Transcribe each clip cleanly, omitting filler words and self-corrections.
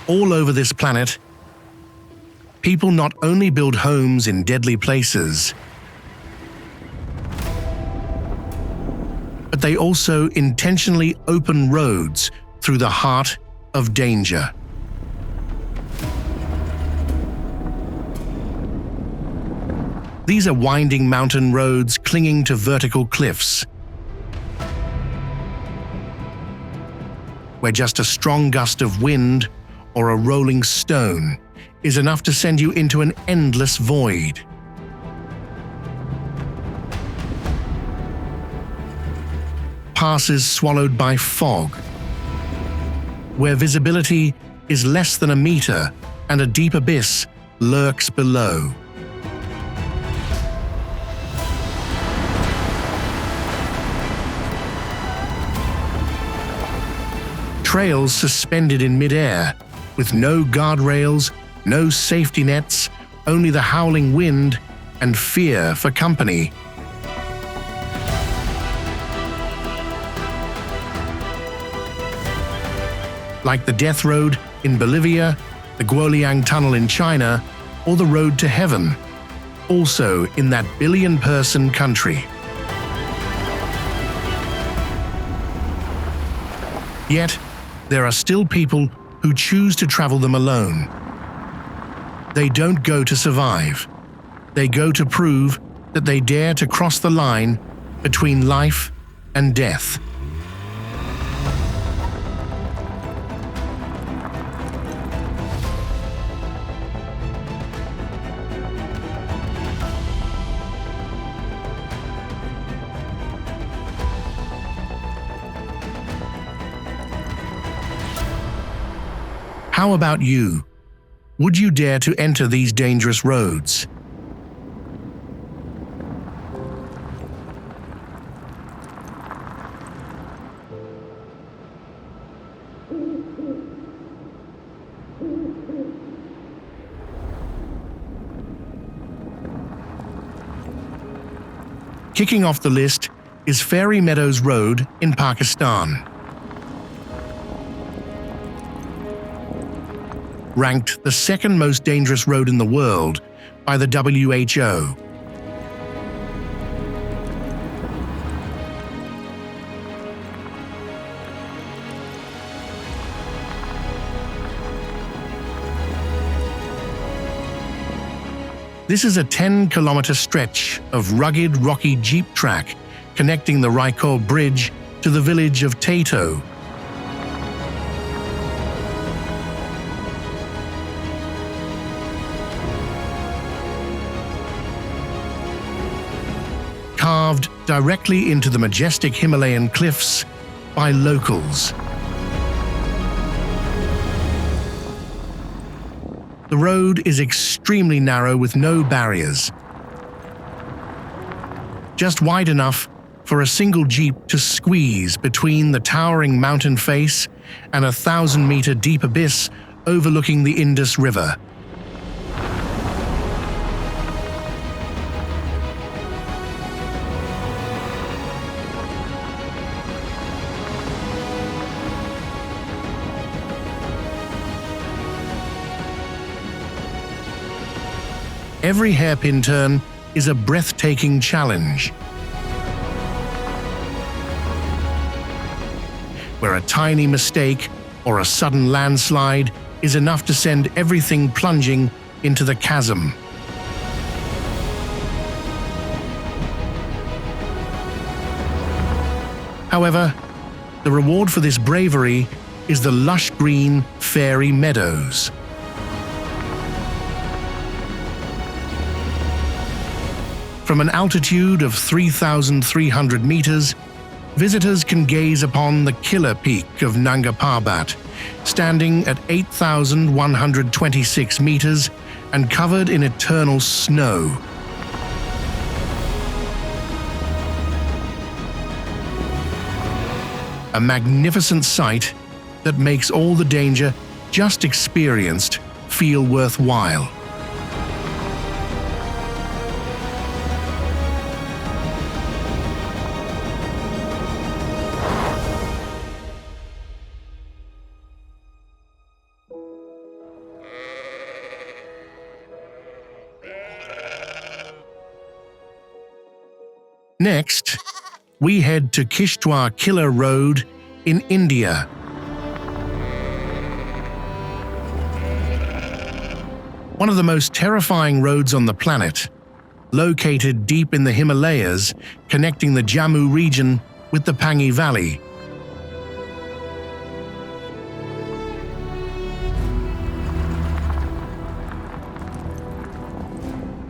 all over this planet, people not only build homes in deadly places, but they also intentionally open roads through the heart of danger. These are winding mountain roads clinging to vertical cliffs, where just a strong gust of wind or a rolling stone is enough to send you into an endless void. Passes swallowed by fog, where visibility is less than a meter and a deep abyss lurks below. Trails suspended in mid-air, with no guardrails, no safety nets, only the howling wind and fear for company. Like the Death Road in Bolivia, the Guoliang Tunnel in China, or the Road to Heaven, also in that billion-person country. Yet, there are still people who choose to travel them alone. They don't go to survive. They go to prove that they dare to cross the line between life and death. How about you? Would you dare to enter these dangerous roads? Kicking off the list is Fairy Meadows Road in Pakistan. Ranked the second most dangerous road in the world by the WHO. This is a 10-kilometer stretch of rugged, rocky jeep track connecting the Raikot Bridge to the village of Tato. Carved directly into the majestic Himalayan cliffs by locals. The road is extremely narrow with no barriers, just wide enough for a single jeep to squeeze between the towering mountain face and a 1,000-meter deep abyss overlooking the Indus River. Every hairpin turn is a breathtaking challenge, where a tiny mistake or a sudden landslide is enough to send everything plunging into the chasm. However, the reward for this bravery is the lush green Fairy Meadows. From an altitude of 3,300 meters, visitors can gaze upon the Killar peak of Nanga Parbat, standing at 8,126 meters and covered in eternal snow. A magnificent sight that makes all the danger just experienced feel worthwhile. Next, we head to Kishtwar Killar Road in India. One of the most terrifying roads on the planet, located deep in the Himalayas, connecting the Jammu region with the Pangi Valley.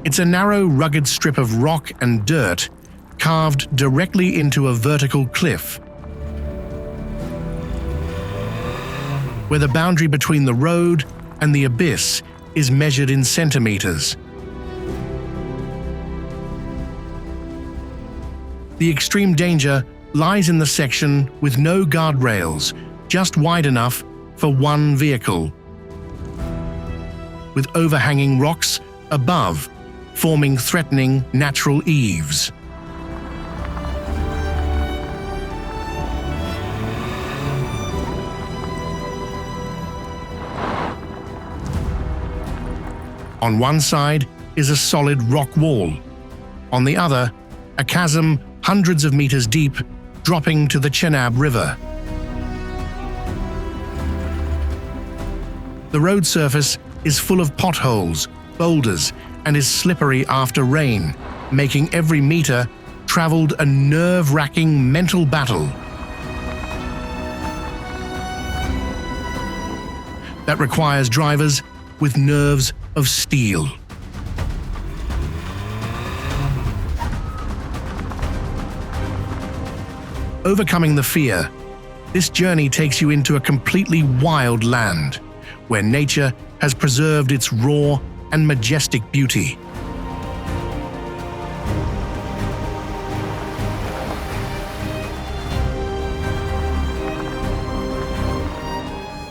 It's a narrow, rugged strip of rock and dirt carved directly into a vertical cliff, where the boundary between the road and the abyss is measured in centimeters. The extreme danger lies in the section with no guardrails, just wide enough for one vehicle, with overhanging rocks above, forming threatening natural eaves. On one side is a solid rock wall. On the other, a chasm hundreds of meters deep, dropping to the Chenab River. The road surface is full of potholes, boulders, and is slippery after rain, making every meter traveled a nerve-wracking mental battle that requires drivers with nerves of steel. Overcoming the fear, this journey takes you into a completely wild land, where nature has preserved its raw and majestic beauty.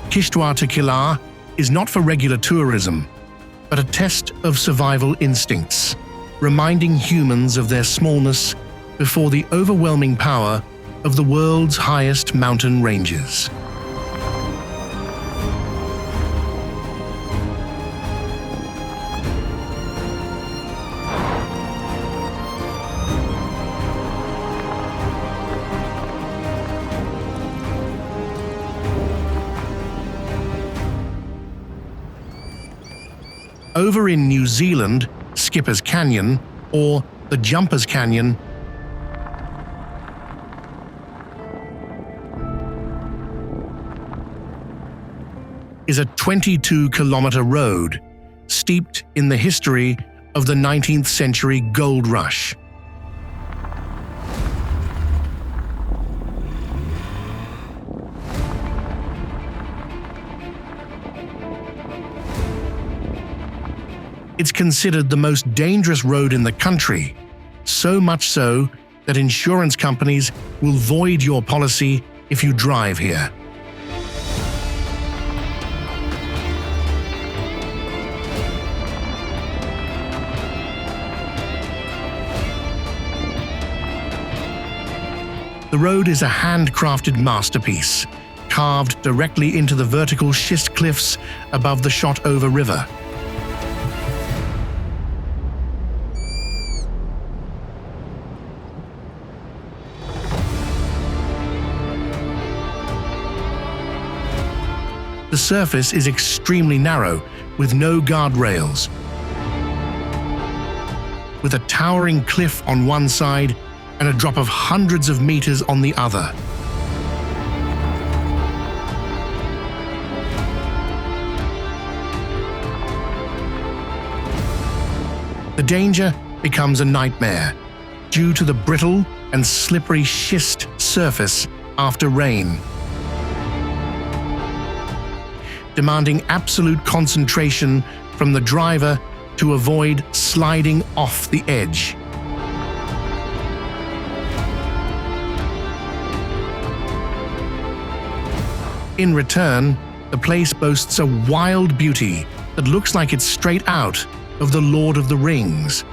Kishtwar to Killar is not for regular tourism, but a test of survival instincts, reminding humans of their smallness before the overwhelming power of the world's highest mountain ranges. Over in New Zealand, Skipper's Canyon, or the Jumper's Canyon, is a 22-kilometer road steeped in the history of the 19th century gold rush. It's considered the most dangerous road in the country, so much so that insurance companies will void your policy if you drive here. The road is a handcrafted masterpiece, carved directly into the vertical schist cliffs above the Shotover River. The surface is extremely narrow, with no guardrails, with a towering cliff on one side and a drop of hundreds of meters on the other. The danger becomes a nightmare due to the brittle and slippery schist surface after rain, demanding absolute concentration from the driver to avoid sliding off the edge. In return, the place boasts a wild beauty that looks like it's straight out of The Lord of the Rings,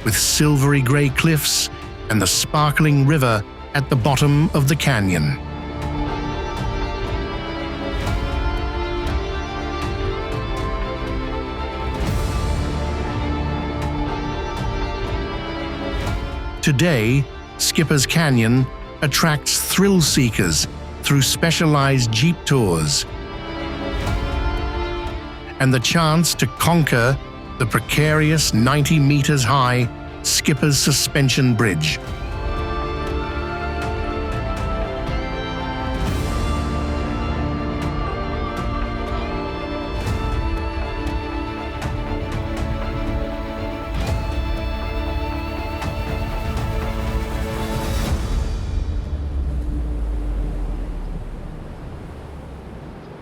with silvery grey cliffs and the sparkling river at the bottom of the canyon. Today, Skipper's Canyon attracts thrill seekers through specialized jeep tours and the chance to conquer the precarious 90 meters high Skipper's Suspension Bridge.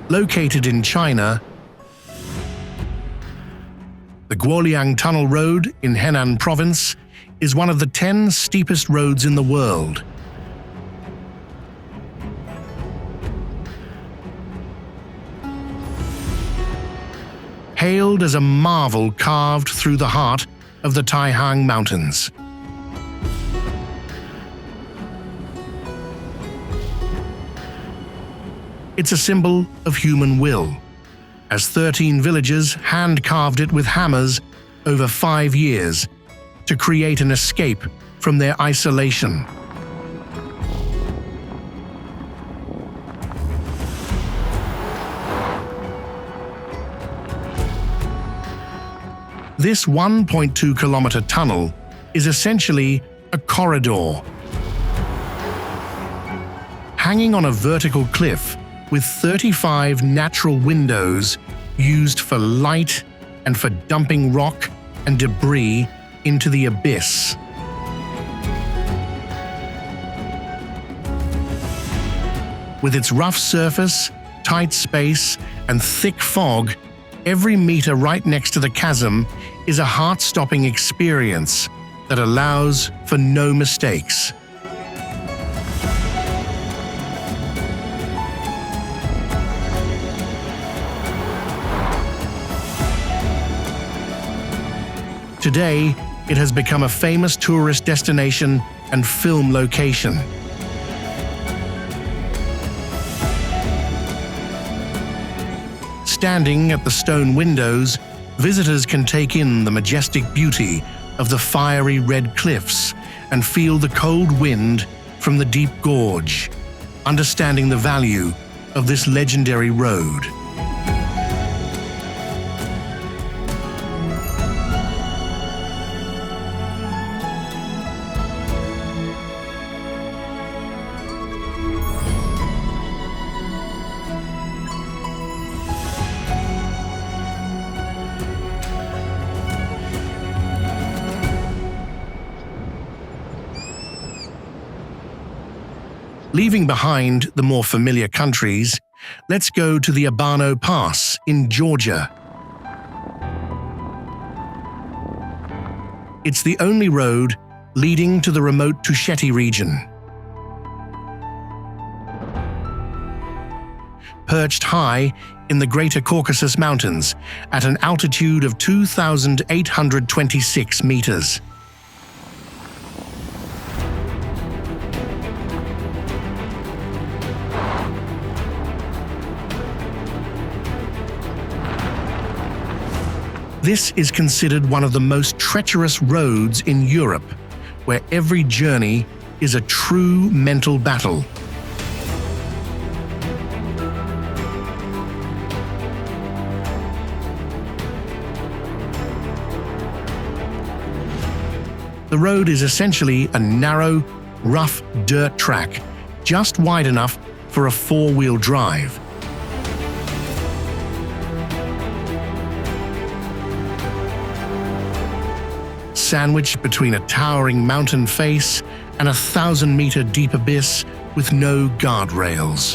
Located in China, the Guoliang Tunnel Road in Henan Province is one of the 10 steepest roads in the world. Hailed as a marvel carved through the heart of the Taihang Mountains. It's a symbol of human will, as 13 villagers hand-carved it with hammers over 5 years to create an escape from their isolation. This 1.2-kilometer tunnel is essentially a corridor. Hanging on a vertical cliff with 35 natural windows used for light and for dumping rock and debris into the abyss. With its rough surface, tight space, and thick fog, every meter right next to the chasm is a heart-stopping experience that allows for no mistakes. Today, it has become a famous tourist destination and film location. Standing at the stone windows, visitors can take in the majestic beauty of the fiery red cliffs and feel the cold wind from the deep gorge, understanding the value of this legendary road. Leaving behind the more familiar countries, let's go to the Abano Pass in Georgia. It's the only road leading to the remote Tusheti region. Perched high in the Greater Caucasus Mountains at an altitude of 2,826 meters. This is considered one of the most treacherous roads in Europe, where every journey is a true mental battle. The road is essentially a narrow, rough dirt track, just wide enough for a four-wheel drive. Sandwiched between a towering mountain face and a 1,000-meter deep abyss with no guardrails.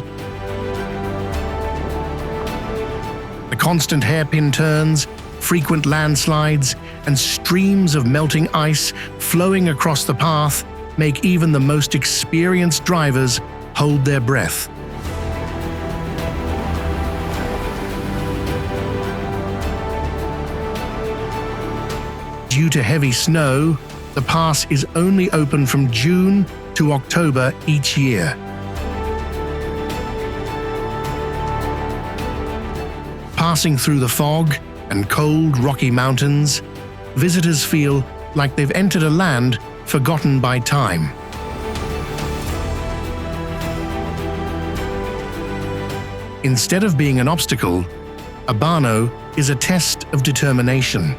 The constant hairpin turns, frequent landslides, and streams of melting ice flowing across the path make even the most experienced drivers hold their breath. Due to heavy snow, the pass is only open from June to October each year. Passing through the fog and cold, rocky mountains, visitors feel like they've entered a land forgotten by time. Instead of being an obstacle, Abano is a test of determination.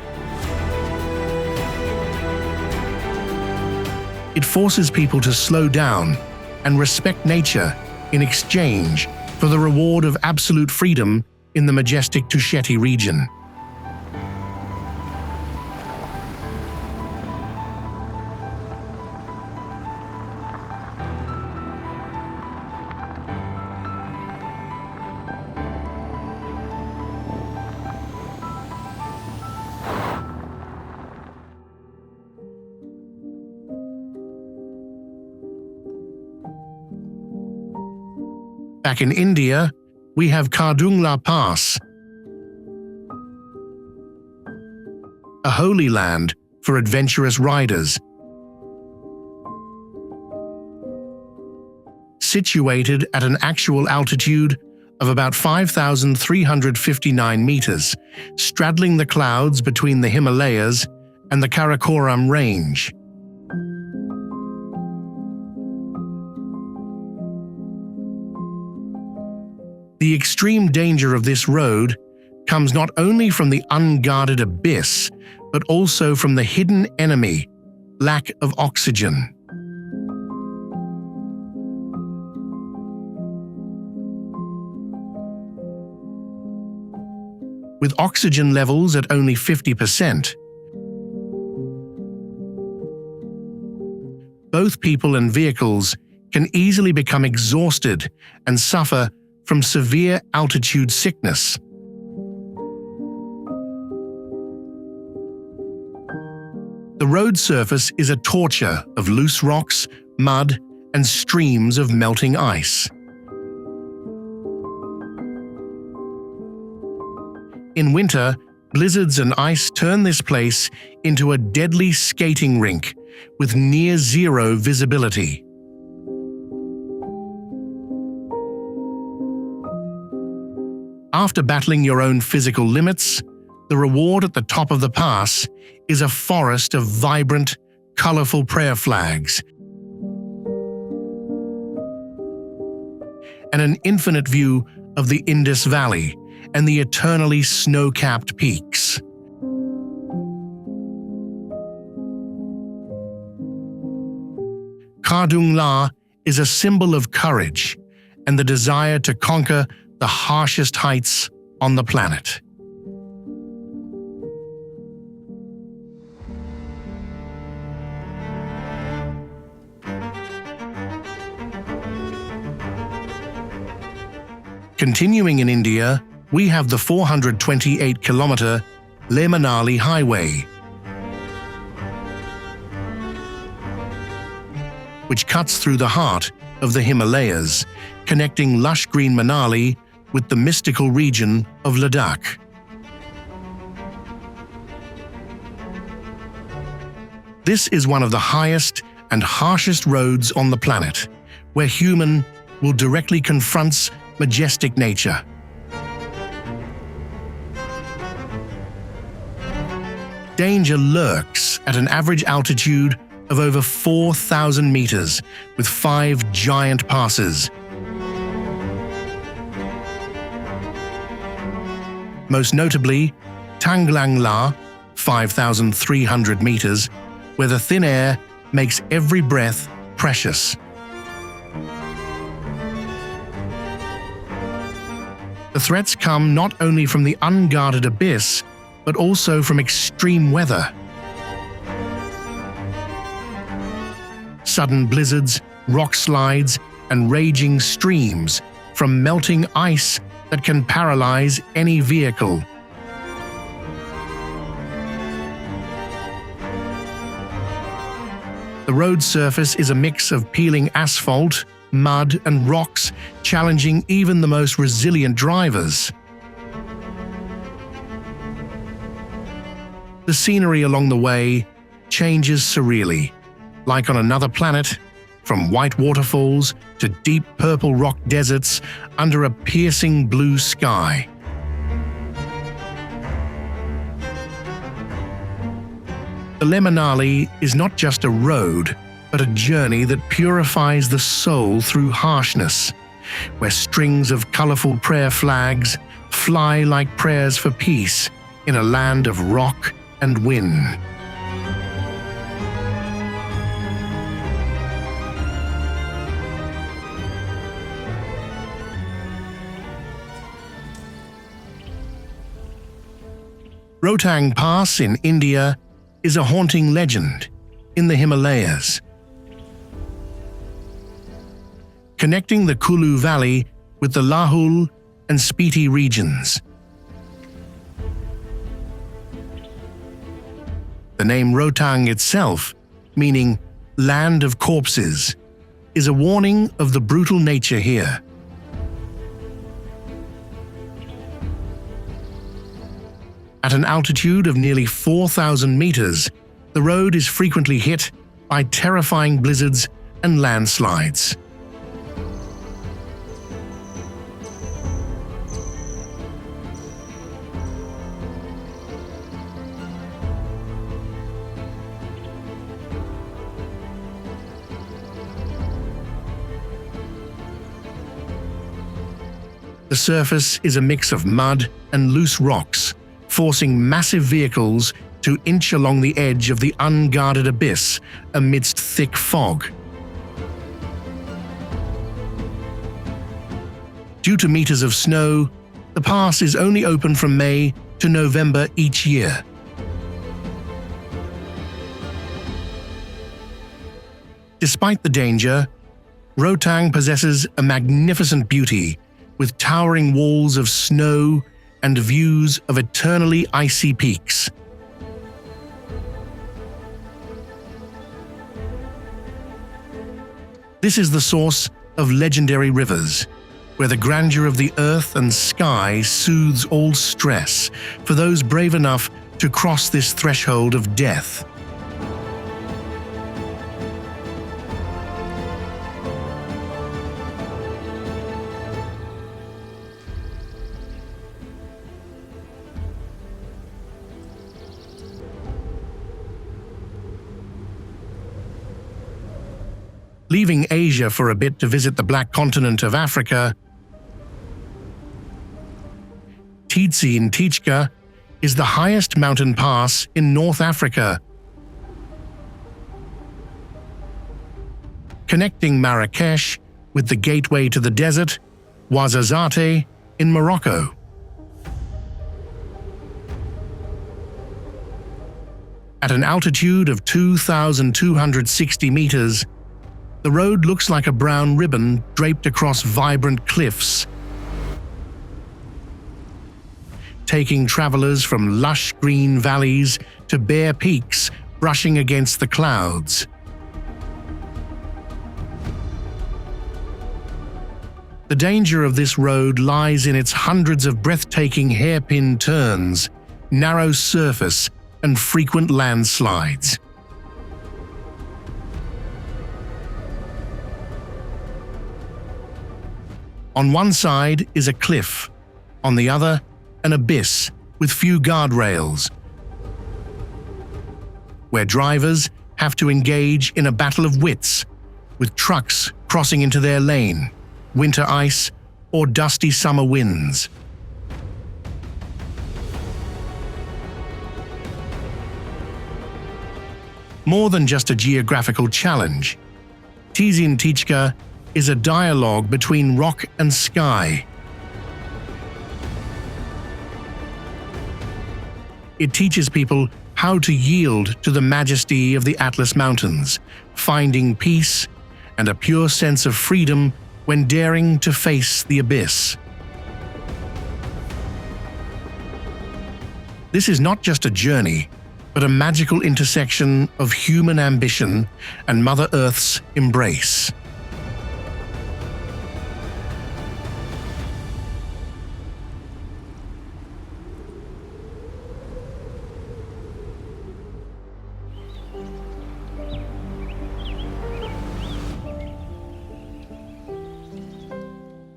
It forces people to slow down and respect nature in exchange for the reward of absolute freedom in the majestic Tusheti region. Back in India, we have Khardung Pass, a holy land for adventurous riders. Situated at an actual altitude of about 5,359 meters, straddling the clouds between the Himalayas and the Karakoram Range. The extreme danger of this road comes not only from the unguarded abyss, but also from the hidden enemy, lack of oxygen. With oxygen levels at only 50%, both people and vehicles can easily become exhausted and suffer from severe altitude sickness. The road surface is a torture of loose rocks, mud, and streams of melting ice. In winter, blizzards and ice turn this place into a deadly skating rink with near-zero visibility. After battling your own physical limits, the reward at the top of the pass is a forest of vibrant, colorful prayer flags and an infinite view of the Indus Valley and the eternally snow-capped peaks. Khardung La is a symbol of courage and the desire to conquer the harshest heights on the planet. Continuing in India, we have the 428-kilometer Manali Highway, which cuts through the heart of the Himalayas, connecting lush green Manali with the mystical region of Ladakh. This is one of the highest and harshest roads on the planet, where human will directly confront majestic nature. Danger lurks at an average altitude of over 4,000 meters, with 5 giant passes. Most notably, Tanglang La, 5,300 meters, where the thin air makes every breath precious. The threats come not only from the unguarded abyss, but also from extreme weather. Sudden blizzards, rock slides, and raging streams from melting ice that can paralyze any vehicle. The road surface is a mix of peeling asphalt, mud, and rocks, challenging even the most resilient drivers. The scenery along the way changes surreally, like on another planet, from white waterfalls to deep purple rock deserts under a piercing blue sky. The Manali is not just a road, but a journey that purifies the soul through harshness, where strings of colorful prayer flags fly like prayers for peace in a land of rock and wind. Rohtang Pass in India is a haunting legend in the Himalayas, connecting the Kulu Valley with the Lahul and Spiti regions. The name Rohtang itself, meaning land of corpses, is a warning of the brutal nature here. At an altitude of nearly 4,000 meters, the road is frequently hit by terrifying blizzards and landslides. The surface is a mix of mud and loose rocks, forcing massive vehicles to inch along the edge of the unguarded abyss amidst thick fog. Due to meters of snow, the pass is only open from May to November each year. Despite the danger, Rohtang possesses a magnificent beauty with towering walls of snow and views of eternally icy peaks. This is the source of legendary rivers, where the grandeur of the earth and sky soothes all stress for those brave enough to cross this threshold of death. Leaving Asia for a bit to visit the black continent of Africa, Tizi is the highest mountain pass in North Africa, connecting Marrakesh with the gateway to the desert, Ouarzazate in Morocco. At an altitude of 2,260 meters, the road looks like a brown ribbon draped across vibrant cliffs, taking travelers from lush green valleys to bare peaks brushing against the clouds. The danger of this road lies in its hundreds of breathtaking hairpin turns, narrow surface, and frequent landslides. On one side is a cliff, on the other, an abyss with few guardrails, where drivers have to engage in a battle of wits, with trucks crossing into their lane, winter ice, or dusty summer winds. More than just a geographical challenge, Tizi is a dialogue between rock and sky. It teaches people how to yield to the majesty of the Atlas Mountains, finding peace and a pure sense of freedom when daring to face the abyss. This is not just a journey, but a magical intersection of human ambition and Mother Earth's embrace.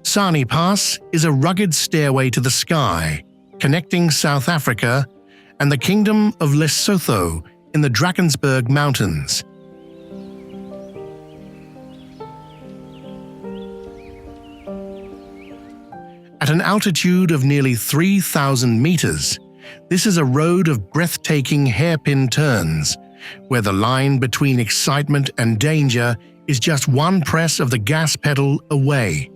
Sani Pass is a rugged stairway to the sky, connecting South Africa and the Kingdom of Lesotho in the Drakensberg Mountains. At an altitude of nearly 3,000 meters, this is a road of breathtaking hairpin turns, where the line between excitement and danger is just one press of the gas pedal away.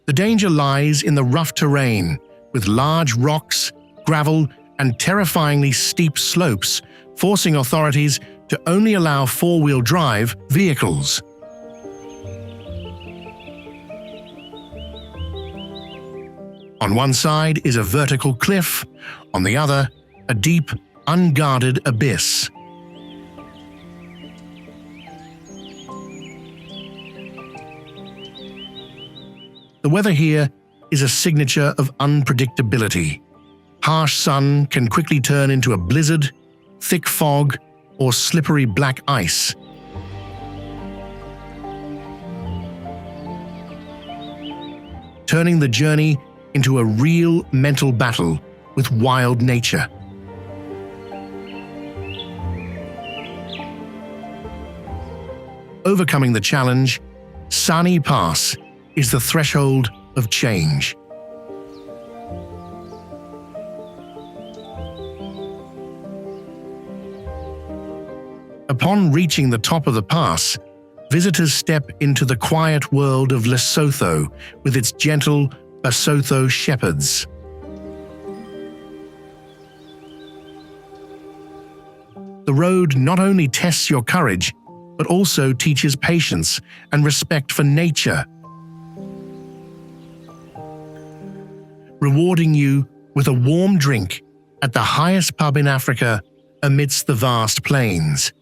The danger lies in the rough terrain, with large rocks, gravel, and terrifyingly steep slopes, forcing authorities to only allow four-wheel drive vehicles. On one side is a vertical cliff, on the other, a deep, unguarded abyss. The weather here is a signature of unpredictability. Harsh sun can quickly turn into a blizzard, thick fog, or slippery black ice. Turning the journey into a real mental battle with wild nature. Overcoming the challenge, Sani Pass is the threshold of change. Upon reaching the top of the pass, visitors step into the quiet world of Lesotho with its gentle Basotho shepherds. The road not only tests your courage, but also teaches patience and respect for nature, rewarding you with a warm drink at the highest pub in Africa amidst the vast plains.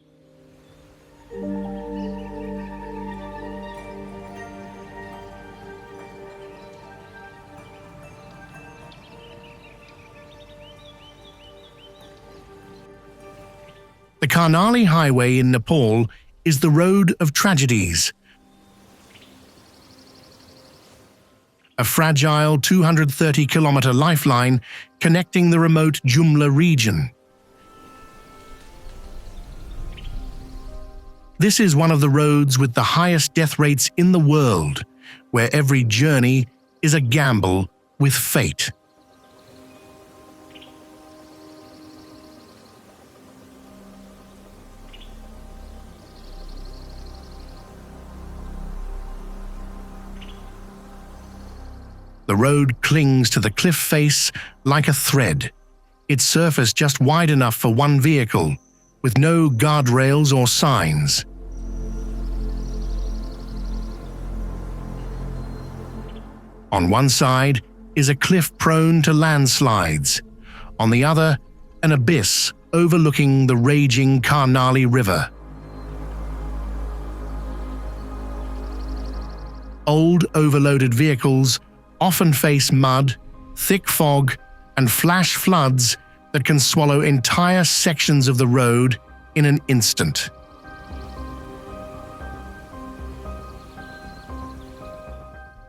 The Karnali Highway in Nepal is the road of tragedies. A fragile 230-kilometer lifeline connecting the remote Jumla region. This is one of the roads with the highest death rates in the world, where every journey is a gamble with fate. The road clings to the cliff face like a thread, its surface just wide enough for one vehicle, with no guardrails or signs. On one side is a cliff prone to landslides, on the other, an abyss overlooking the raging Karnali River. Old, overloaded vehicles often face mud, thick fog, and flash floods that can swallow entire sections of the road in an instant.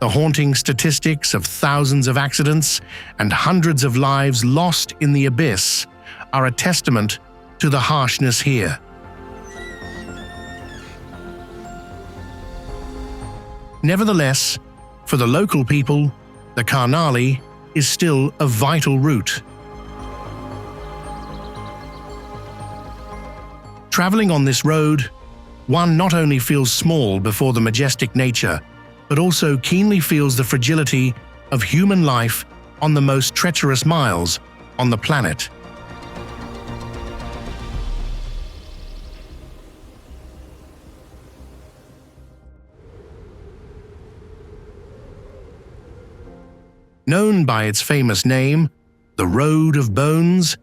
The haunting statistics of thousands of accidents and hundreds of lives lost in the abyss are a testament to the harshness here. Nevertheless, for the local people, the Karnali is still a vital route. Traveling on this road, one not only feels small before the majestic nature, but also keenly feels the fragility of human life on the most treacherous miles on the planet. Known by its famous name, the Road of Bones,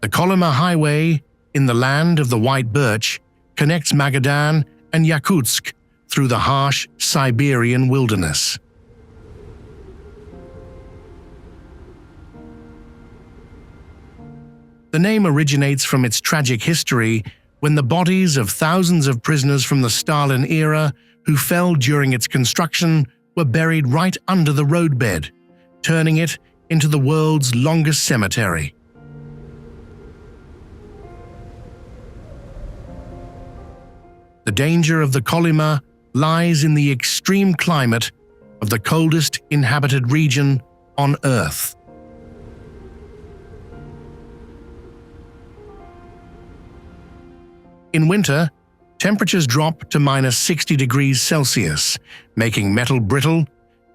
the Kolyma Highway, in the land of the white birch, connects Magadan and Yakutsk through the harsh Siberian wilderness. The name originates from its tragic history when the bodies of thousands of prisoners from the Stalin era who fell during its construction were buried right under the roadbed, turning it into the world's longest cemetery. The danger of the Kolyma lies in the extreme climate of the coldest inhabited region on Earth. In winter, temperatures drop to -60 degrees Celsius, making metal brittle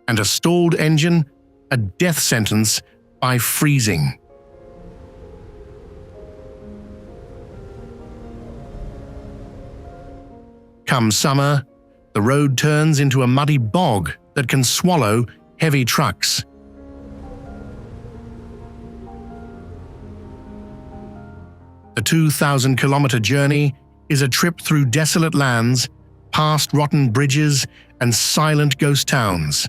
and a stalled engine a death sentence by freezing. Come summer, the road turns into a muddy bog that can swallow heavy trucks. The 2,000-kilometer journey is a trip through desolate lands, past rotten bridges and silent ghost towns.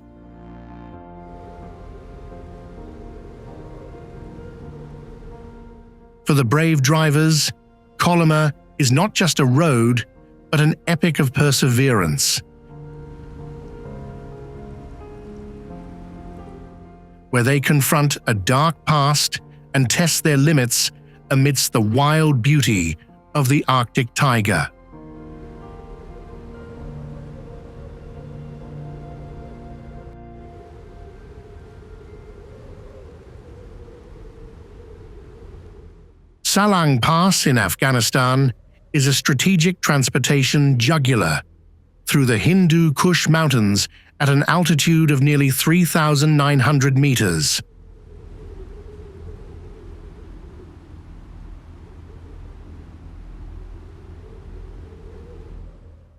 For the brave drivers, Kolyma is not just a road, but an epic of perseverance, where they confront a dark past and test their limits amidst the wild beauty of the Arctic taiga. Salang Pass in Afghanistan is a strategic transportation jugular through the Hindu Kush Mountains at an altitude of nearly 3,900 meters.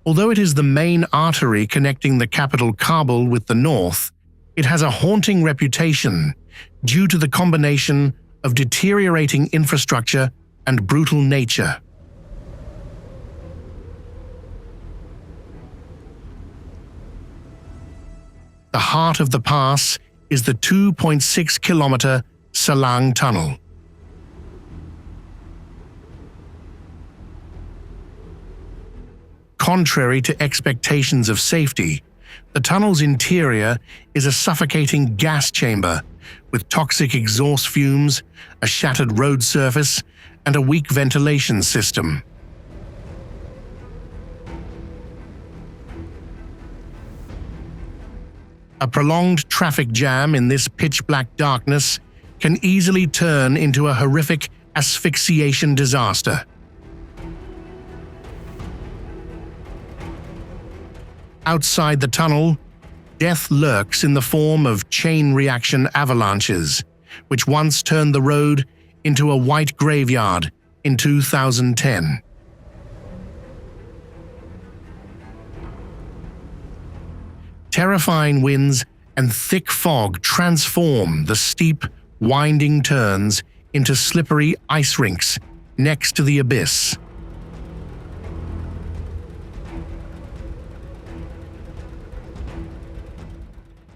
Although it is the main artery connecting the capital Kabul with the north, it has a haunting reputation due to the combination of deteriorating infrastructure and brutal nature. The heart of the pass is the 2.6-kilometer Salang Tunnel. Contrary to expectations of safety, the tunnel's interior is a suffocating gas chamber with toxic exhaust fumes, a shattered road surface, and a weak ventilation system. A prolonged traffic jam in this pitch-black darkness can easily turn into a horrific asphyxiation disaster. Outside the tunnel, death lurks in the form of chain reaction avalanches, which once turned the road into a white graveyard in 2010. Terrifying winds and thick fog transform the steep, winding turns into slippery ice rinks next to the abyss.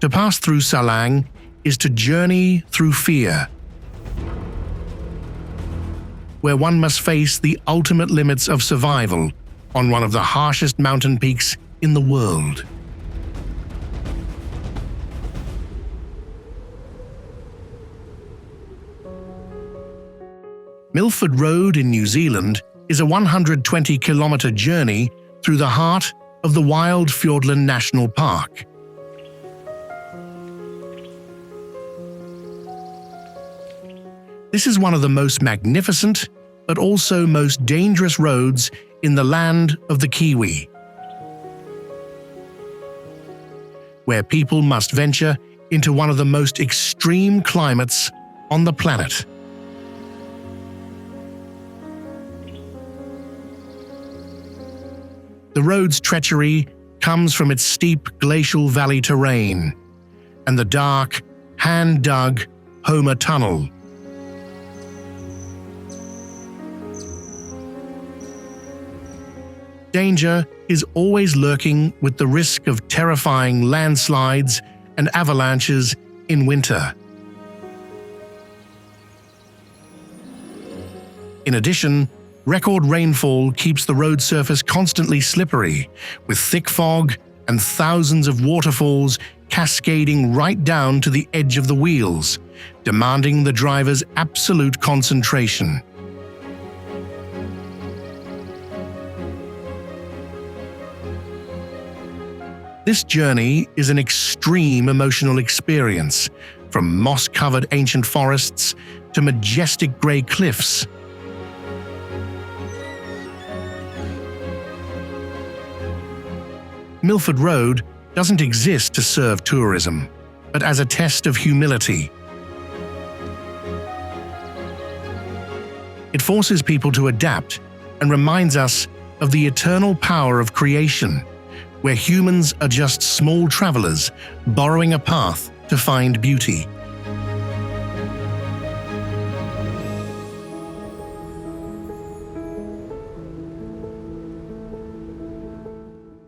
To pass through Salang is to journey through fear, where one must face the ultimate limits of survival on one of the harshest mountain peaks in the world. Milford Road in New Zealand is a 120-kilometer journey through the heart of the wild Fiordland National Park. This is one of the most magnificent, but also most dangerous roads in the land of the Kiwi, where people must venture into one of the most extreme climates on the planet. The road's treachery comes from its steep glacial valley terrain and the dark, hand-dug Homer Tunnel. Danger is always lurking with the risk of terrifying landslides and avalanches in winter. In addition, record rainfall keeps the road surface constantly slippery, with thick fog and thousands of waterfalls cascading right down to the edge of the wheels, demanding the driver's absolute concentration. This journey is an extreme emotional experience, from moss-covered ancient forests to majestic grey cliffs. Milford Road doesn't exist to serve tourism, but as a test of humility. It forces people to adapt and reminds us of the eternal power of creation, where humans are just small travelers borrowing a path to find beauty.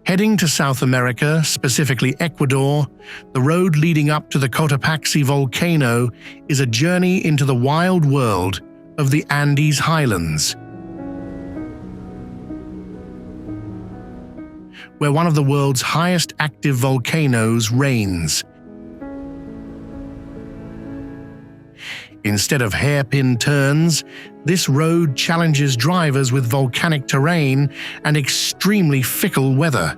Heading to South America, specifically Ecuador, the road leading up to the Cotopaxi volcano is a journey into the wild world of the Andes Highlands, where one of the world's highest active volcanoes reigns. Instead of hairpin turns, this road challenges drivers with volcanic terrain and extremely fickle weather.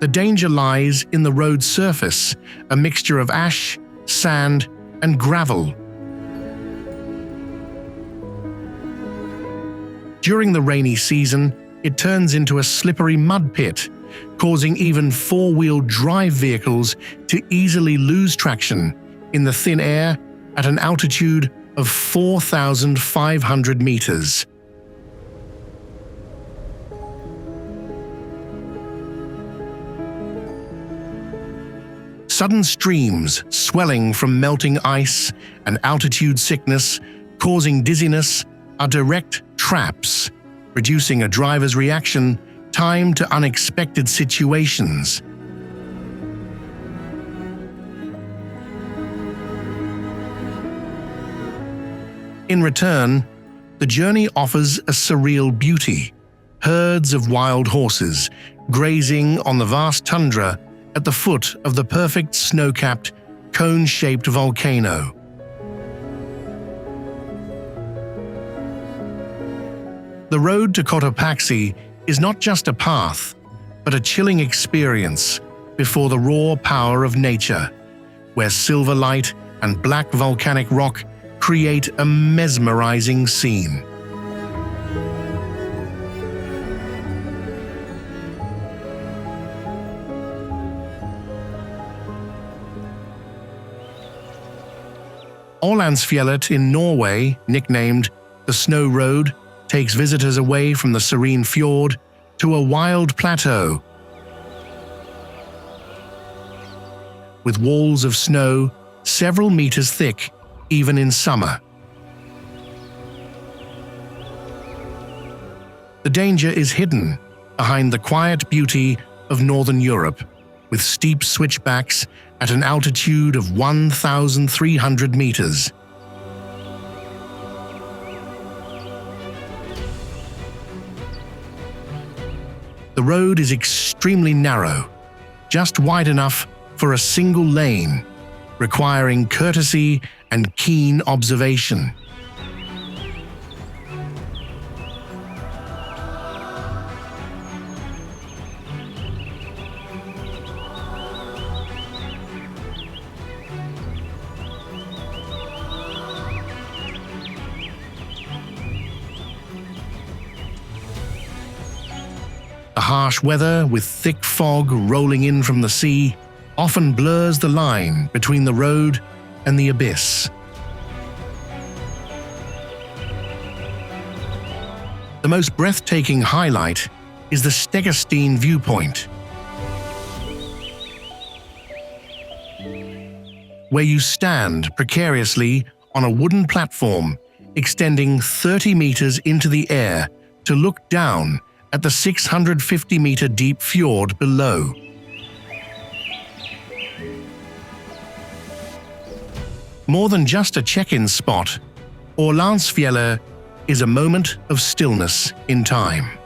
The danger lies in the road's surface, a mixture of ash, sand, and gravel. During the rainy season, it turns into a slippery mud pit, causing even four-wheel drive vehicles to easily lose traction in the thin air at an altitude of 4,500 meters. Sudden streams swelling from melting ice and altitude sickness, causing dizziness, are direct traps, reducing a driver's reaction time to unexpected situations. In return, the journey offers a surreal beauty: herds of wild horses grazing on the vast tundra at the foot of the perfect snow-capped, cone-shaped volcano. The road to Cotopaxi is not just a path, but a chilling experience before the raw power of nature, where silver light and black volcanic rock create a mesmerizing scene. Aurlandsfjellet in Norway, nicknamed the Snow Road, takes visitors away from the serene fjord to a wild plateau with walls of snow several meters thick, even in summer. The danger is hidden behind the quiet beauty of northern Europe, with steep switchbacks at an altitude of 1,300 meters. The road is extremely narrow, just wide enough for a single lane, requiring courtesy and keen observation. The harsh weather, with thick fog rolling in from the sea, often blurs the line between the road and the abyss. The most breathtaking highlight is the Stegerstein viewpoint, where you stand precariously on a wooden platform extending 30 meters into the air to look down at the 650-meter deep fjord below. More than just a check-in spot, Aurlandsfjellet is a moment of stillness in time.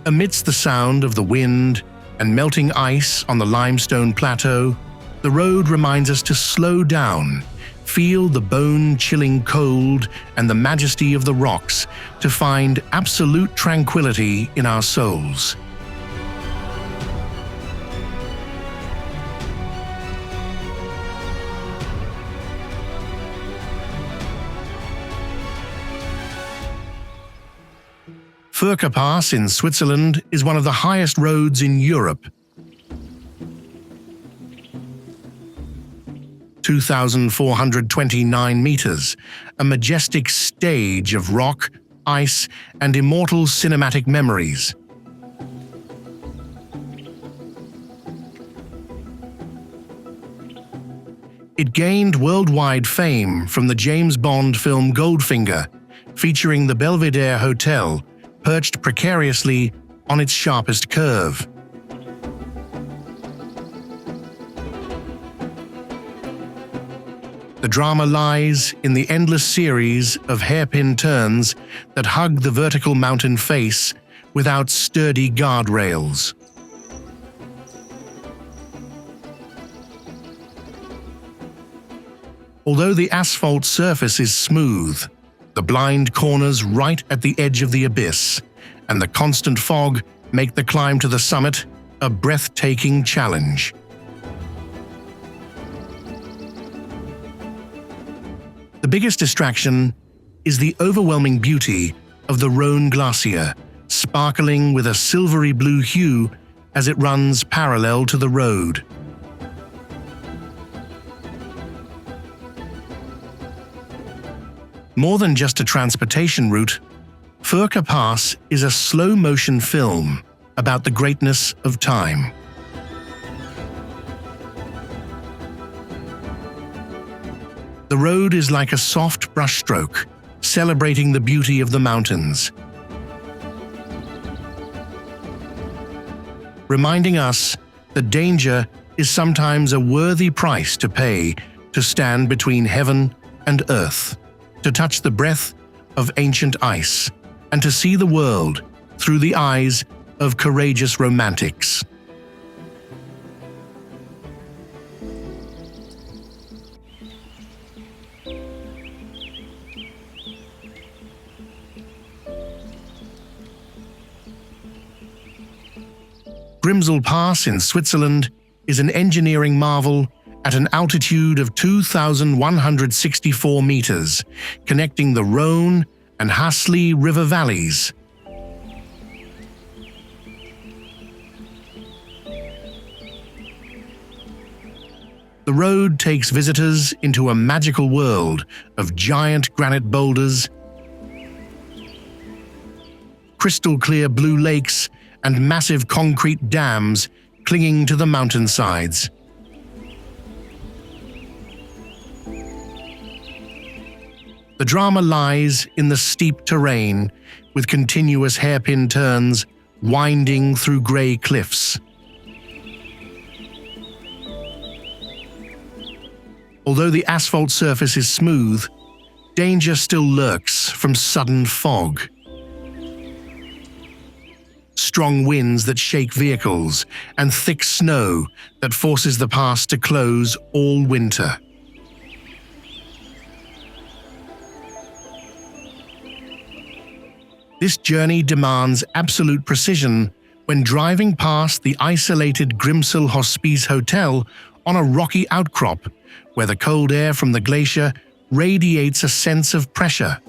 Amidst the sound of the wind and melting ice on the limestone plateau, the road reminds us to slow down, feel the bone-chilling cold and the majesty of the rocks to find absolute tranquility in our souls. Furka Pass in Switzerland is one of the highest roads in Europe. 2,429 meters, a majestic stage of rock, ice, and immortal cinematic memories. It gained worldwide fame from the James Bond film Goldfinger, featuring the Belvedere Hotel, perched precariously on its sharpest curve. The drama lies in the endless series of hairpin turns that hug the vertical mountain face without sturdy guardrails. Although the asphalt surface is smooth, the blind corners right at the edge of the abyss and the constant fog make the climb to the summit a breathtaking challenge. The biggest distraction is the overwhelming beauty of the Rhone Glacier, sparkling with a silvery blue hue as it runs parallel to the road. More than just a transportation route, Furka Pass is a slow-motion film about the greatness of time. The road is like a soft brushstroke, celebrating the beauty of the mountains, reminding us that danger is sometimes a worthy price to pay to stand between heaven and earth, to touch the breath of ancient ice, and to see the world through the eyes of courageous romantics. Grimsel Pass in Switzerland is an engineering marvel at an altitude of 2,164 meters, connecting the Rhone and Hasli river valleys. The road takes visitors into a magical world of giant granite boulders, crystal-clear blue lakes, and massive concrete dams clinging to the mountainsides. The drama lies in the steep terrain, with continuous hairpin turns winding through grey cliffs. Although the asphalt surface is smooth, danger still lurks from sudden fog. Strong winds that shake vehicles, and thick snow that forces the pass to close all winter. This journey demands absolute precision when driving past the isolated Grimsel Hospice Hotel on a rocky outcrop where the cold air from the glacier radiates a sense of pressure.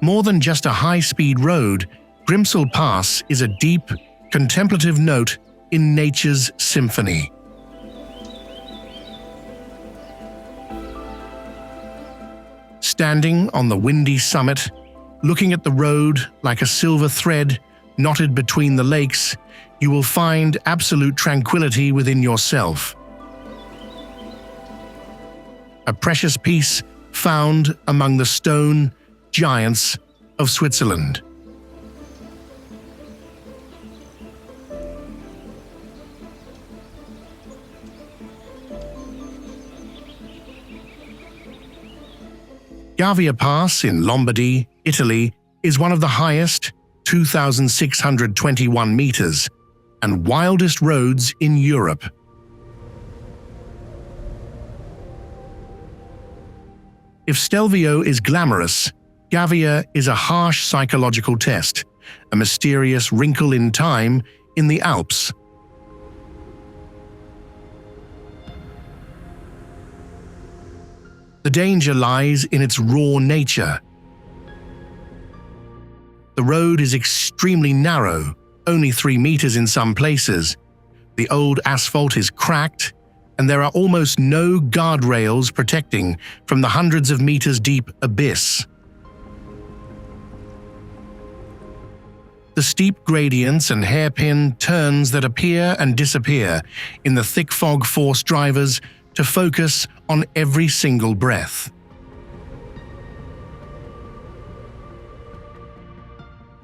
More than just a high-speed road, Grimsel Pass is a deep, contemplative note in nature's symphony. Standing on the windy summit, looking at the road like a silver thread knotted between the lakes, you will find absolute tranquility within yourself. A precious piece found among the stone giants of Switzerland. Gavia Pass in Lombardy, Italy, is one of the highest, 2,621 meters, and wildest roads in Europe. If Stelvio is glamorous, Gavia is a harsh psychological test, a mysterious wrinkle in time in the Alps. The danger lies in its raw nature. The road is extremely narrow, only 3 meters in some places. The old asphalt is cracked, and there are almost no guardrails protecting from the hundreds of meters deep abyss. The steep gradients and hairpin turns that appear and disappear in the thick fog force drivers to focus on every single breath.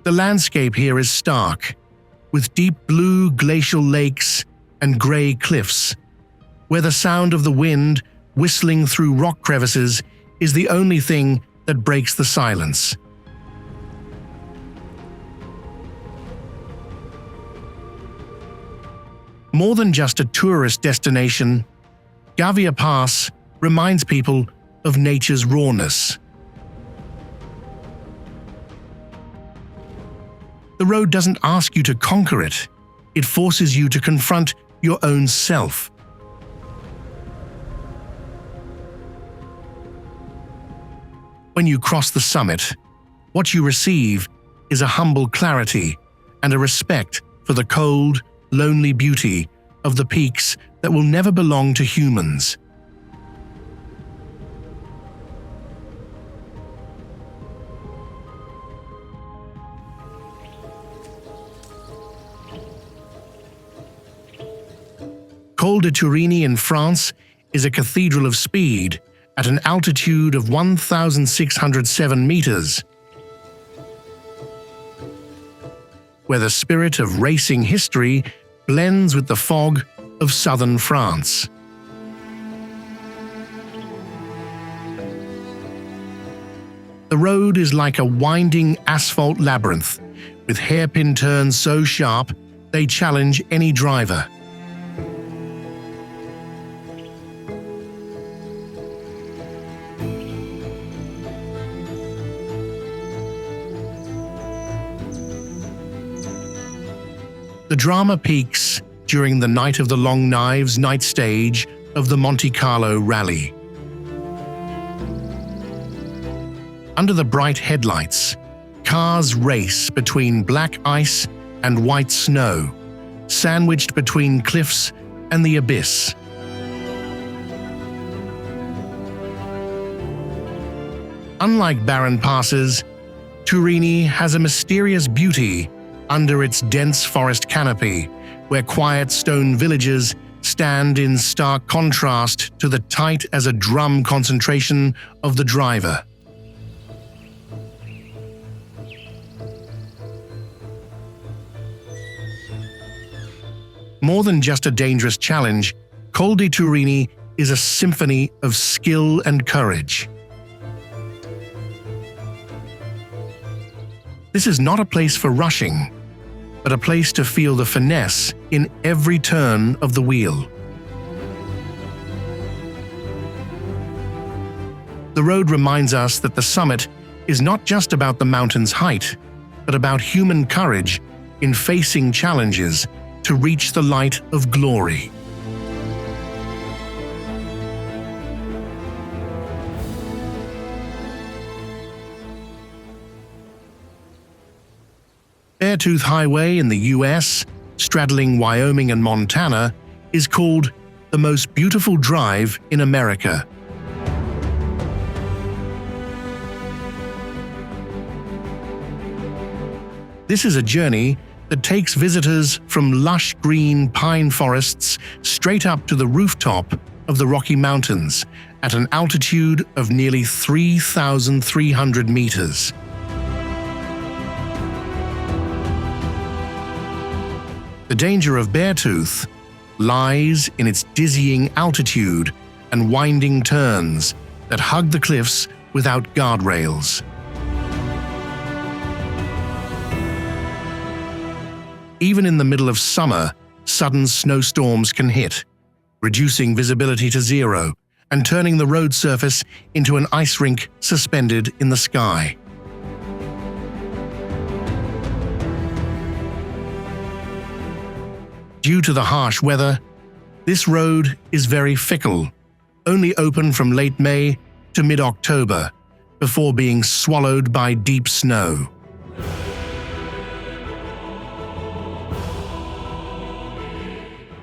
The landscape here is stark, with deep blue glacial lakes and grey cliffs, where the sound of the wind whistling through rock crevices is the only thing that breaks the silence. More than just a tourist destination, Gavia Pass reminds people of nature's rawness. The road doesn't ask you to conquer it, it forces you to confront your own self. When you cross the summit, what you receive is a humble clarity and a respect for the cold, lonely beauty of the peaks that will never belong to humans. Col de Turini in France is a cathedral of speed at an altitude of 1,607 meters, where the spirit of racing history blends with the fog of southern France. The road is like a winding asphalt labyrinth, with hairpin turns so sharp they challenge any driver. The drama peaks during the Night of the Long Knives night stage of the Monte Carlo Rally. Under the bright headlights, cars race between black ice and white snow, sandwiched between cliffs and the abyss. Unlike barren passes, Turini has a mysterious beauty under its dense forest canopy, where quiet stone villages stand in stark contrast to the tight as a drum concentration of the driver. More than just a dangerous challenge, Col de Turini is a symphony of skill and courage. This is not a place for rushing, but a place to feel the finesse in every turn of the wheel. The road reminds us that the summit is not just about the mountain's height, but about human courage in facing challenges to reach the light of glory. Beartooth Highway in the US, straddling Wyoming and Montana, is called the most beautiful drive in America. This is a journey that takes visitors from lush green pine forests straight up to the rooftop of the Rocky Mountains at an altitude of nearly 3,300 meters. The danger of Beartooth lies in its dizzying altitude and winding turns that hug the cliffs without guardrails. Even in the middle of summer, sudden snowstorms can hit, reducing visibility to zero and turning the road surface into an ice rink suspended in the sky. Due to the harsh weather, this road is very fickle, only open from late May to mid-October, before being swallowed by deep snow.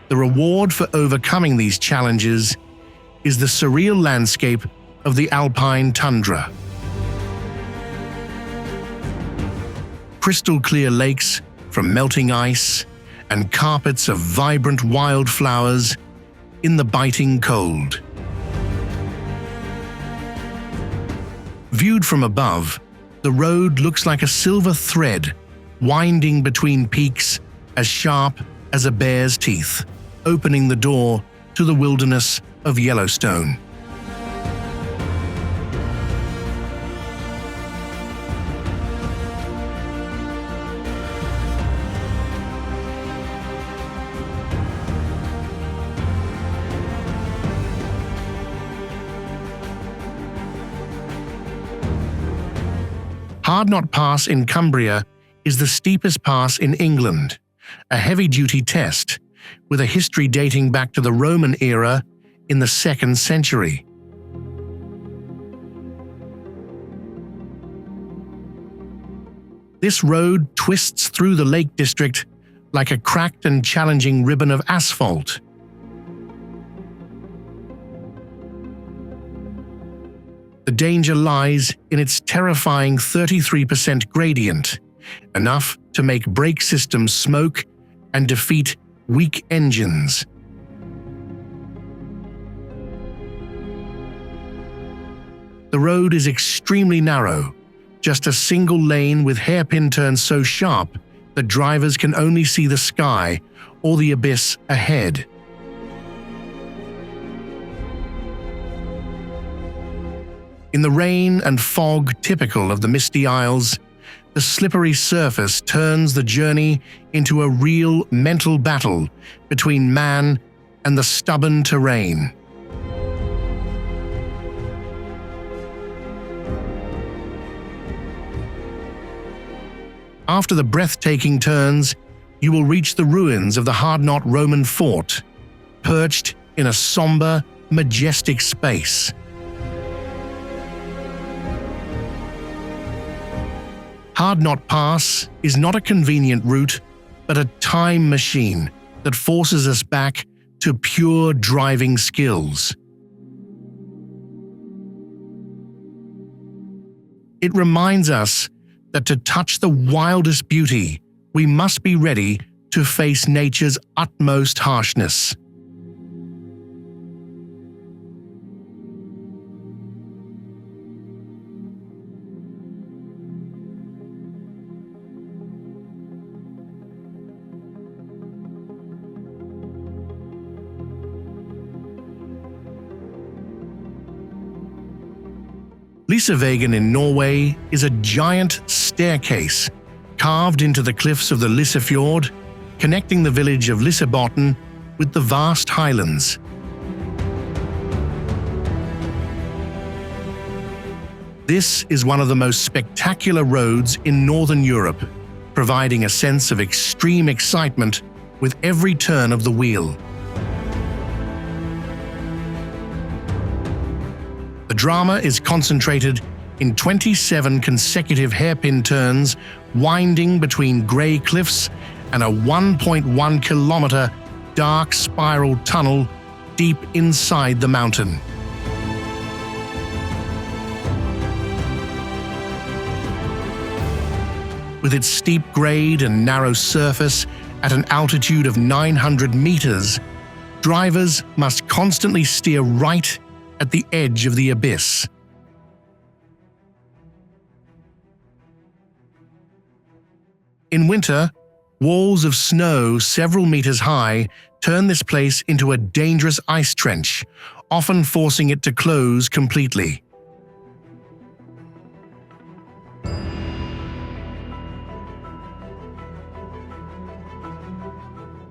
The reward for overcoming these challenges is the surreal landscape of the alpine tundra. Crystal-clear lakes from melting ice and carpets of vibrant wildflowers in the biting cold. Viewed from above, the road looks like a silver thread winding between peaks as sharp as a bear's teeth, opening the door to the wilderness of Yellowstone. Hardknott Pass in Cumbria is the steepest pass in England, a heavy-duty test with a history dating back to the Roman era in the 2nd century. This road twists through the Lake District like a cracked and challenging ribbon of asphalt. The danger lies in its terrifying 33% gradient, enough to make brake systems smoke and defeat weak engines. The road is extremely narrow, just a single lane with hairpin turns so sharp that drivers can only see the sky or the abyss ahead. In the rain and fog typical of the Misty Isles, the slippery surface turns the journey into a real mental battle between man and the stubborn terrain. After the breathtaking turns, you will reach the ruins of the Hardknott Roman fort, perched in a somber, majestic space. Hardknott Pass is not a convenient route, but a time machine that forces us back to pure driving skills. It reminds us that to touch the wildest beauty, we must be ready to face nature's utmost harshness. Lysevegen in Norway is a giant staircase carved into the cliffs of the Lysefjord, connecting the village of Lysebotn with the vast highlands. This is one of the most spectacular roads in northern Europe, providing a sense of extreme excitement with every turn of the wheel. The drama is concentrated in 27 consecutive hairpin turns winding between grey cliffs and a 1.1-kilometre dark spiral tunnel deep inside the mountain. With its steep grade and narrow surface at an altitude of 900 meters, drivers must constantly steer right at the edge of the abyss. In winter, walls of snow several meters high turn this place into a dangerous ice trench, often forcing it to close completely.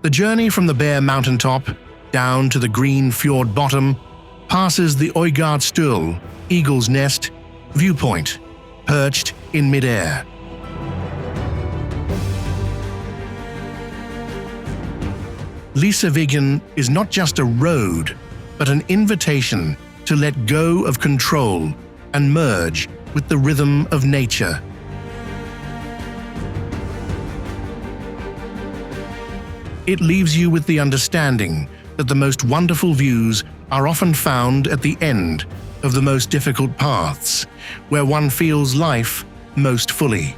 The journey from the bare mountaintop down to the green fjord bottom passes the Øygardstuhl, Eagle's Nest, viewpoint, perched in mid-air. Lysevegen is not just a road, but an invitation to let go of control and merge with the rhythm of nature. It leaves you with the understanding that the most wonderful views are often found at the end of the most difficult paths, where one feels life most fully.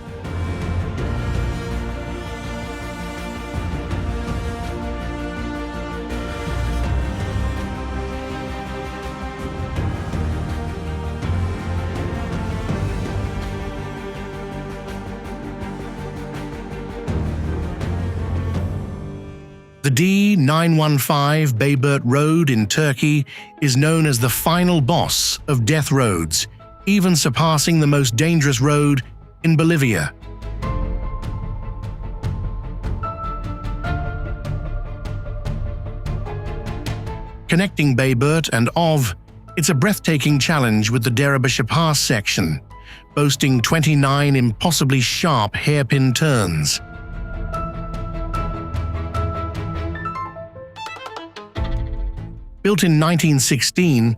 The D915 Beartooth Road in Turkey is known as the final boss of death roads, even surpassing the most dangerous road in Bolivia. Connecting Beartooth and Ov, it's a breathtaking challenge with the Derbyshire Pass section, boasting 29 impossibly sharp hairpin turns. Built in 1916,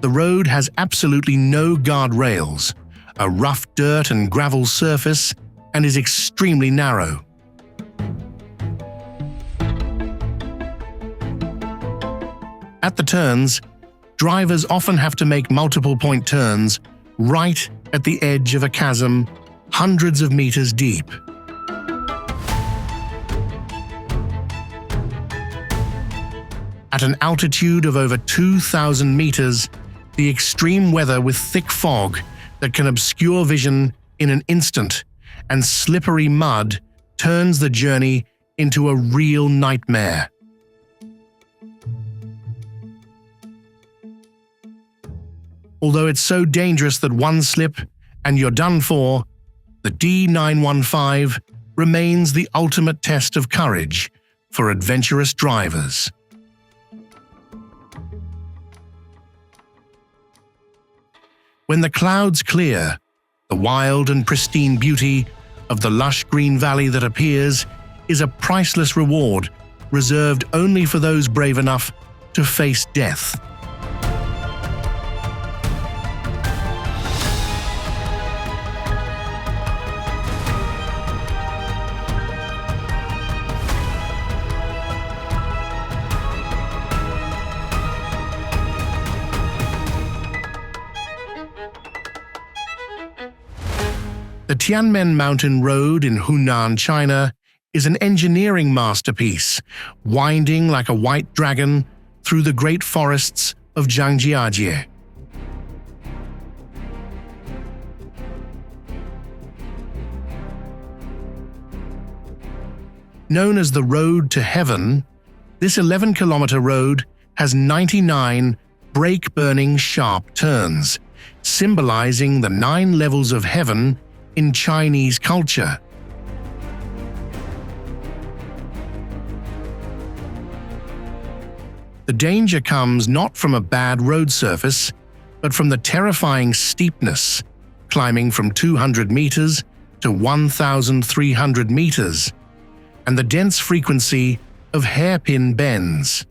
the road has absolutely no guardrails, a rough dirt and gravel surface, and is extremely narrow. At the turns, drivers often have to make multiple-point turns right at the edge of a chasm hundreds of meters deep. At an altitude of over 2,000 meters, the extreme weather with thick fog that can obscure vision in an instant and slippery mud turns the journey into a real nightmare. Although it's so dangerous that one slip and you're done for, the D915 remains the ultimate test of courage for adventurous drivers. When the clouds clear, the wild and pristine beauty of the lush green valley that appears is a priceless reward reserved only for those brave enough to face death. The Tianmen Mountain Road in Hunan, China, is an engineering masterpiece, winding like a white dragon through the great forests of Zhangjiajie. Known as the Road to Heaven, this 11-kilometer road has 99 brake-burning sharp turns, symbolizing the 9 levels of heaven in Chinese culture. The danger comes not from a bad road surface, but from the terrifying steepness, climbing from 200 meters to 1,300 meters, and the dense frequency of hairpin bends.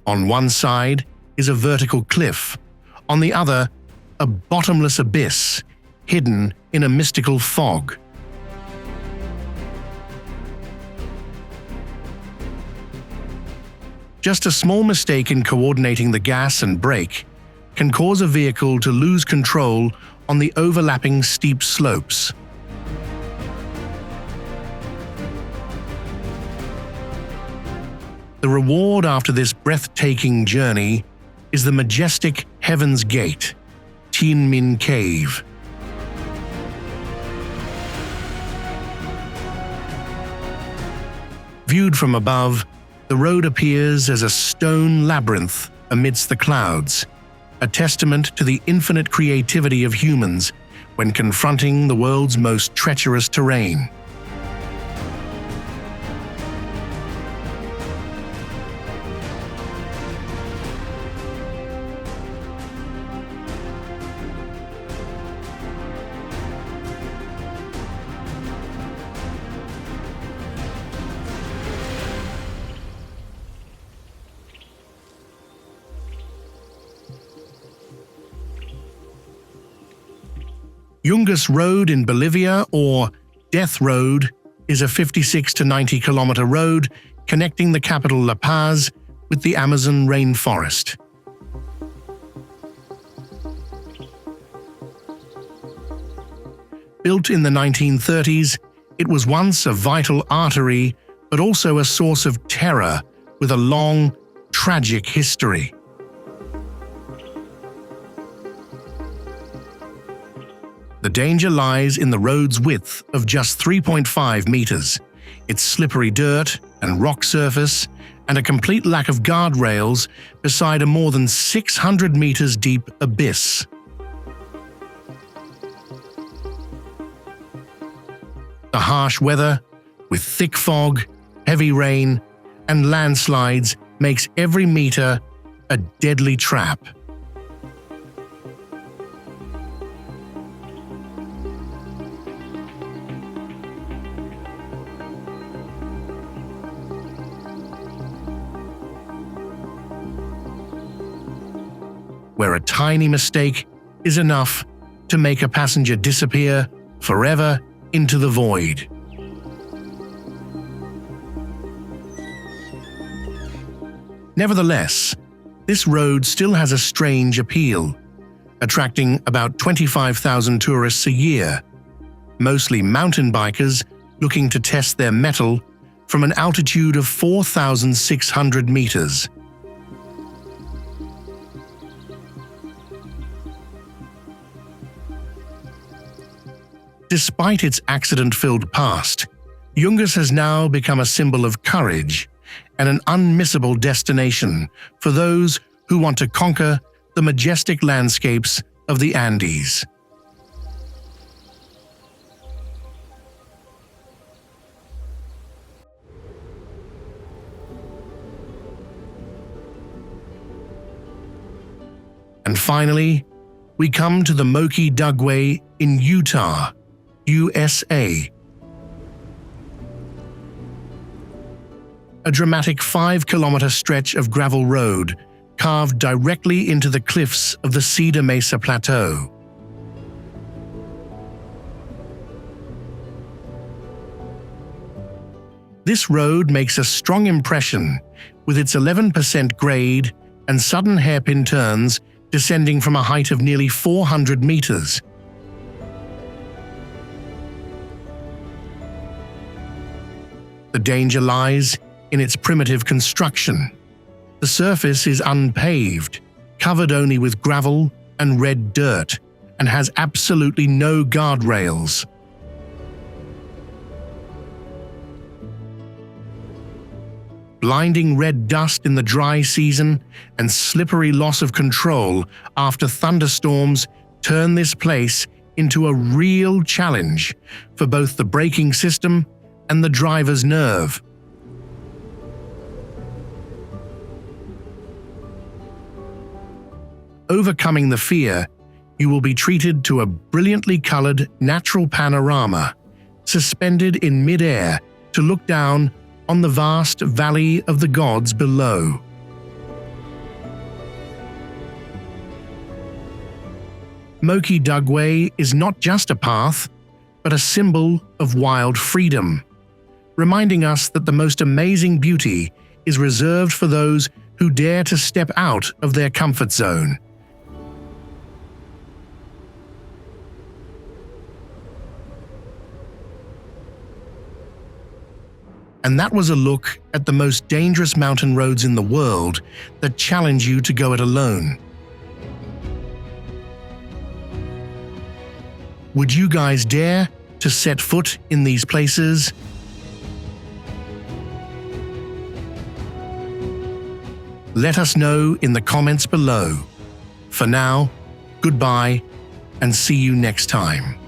On one side is a vertical cliff, on the other, a bottomless abyss hidden in a mystical fog. Just a small mistake in coordinating the gas and brake can cause a vehicle to lose control on the overlapping steep slopes. The reward after this breathtaking journey is the majestic Heaven's Gate, Tianmen Cave. Viewed from above, the road appears as a stone labyrinth amidst the clouds, a testament to the infinite creativity of humans when confronting the world's most treacherous terrain. Yungas Road in Bolivia, or Death Road, is a 56 to 90 kilometer road connecting the capital La Paz with the Amazon rainforest. Built in the 1930s, it was once a vital artery, but also a source of terror with a long, tragic history. The danger lies in the road's width of just 3.5 meters, its slippery dirt and rock surface, and a complete lack of guardrails beside a more than 600 meters deep abyss. The harsh weather, with thick fog, heavy rain, and landslides, makes every meter a deadly trap. Where a tiny mistake is enough to make a passenger disappear forever into the void. Nevertheless, this road still has a strange appeal, attracting about 25,000 tourists a year, mostly mountain bikers looking to test their mettle from an altitude of 4,600 meters. Despite its accident-filled past, Yungas has now become a symbol of courage and an unmissable destination for those who want to conquer the majestic landscapes of the Andes. And finally, we come to the Moki Dugway in Utah, USA. A dramatic 5-kilometer stretch of gravel road carved directly into the cliffs of the Cedar Mesa Plateau. This road makes a strong impression with its 11% grade and sudden hairpin turns descending from a height of nearly 400 meters. The danger lies in its primitive construction. The surface is unpaved, covered only with gravel and red dirt, and has absolutely no guardrails. Blinding red dust in the dry season and slippery loss of control after thunderstorms turn this place into a real challenge for both the braking system and the driver's nerve. Overcoming the fear, you will be treated to a brilliantly colored natural panorama, suspended in mid-air to look down on the vast Valley of the Gods below. Moki Dugway is not just a path, but a symbol of wild freedom, reminding us that the most amazing beauty is reserved for those who dare to step out of their comfort zone. And that was a look at the most dangerous mountain roads in the world that challenge you to go it alone. Would you guys dare to set foot in these places? Let us know in the comments below. For now, goodbye and see you next time.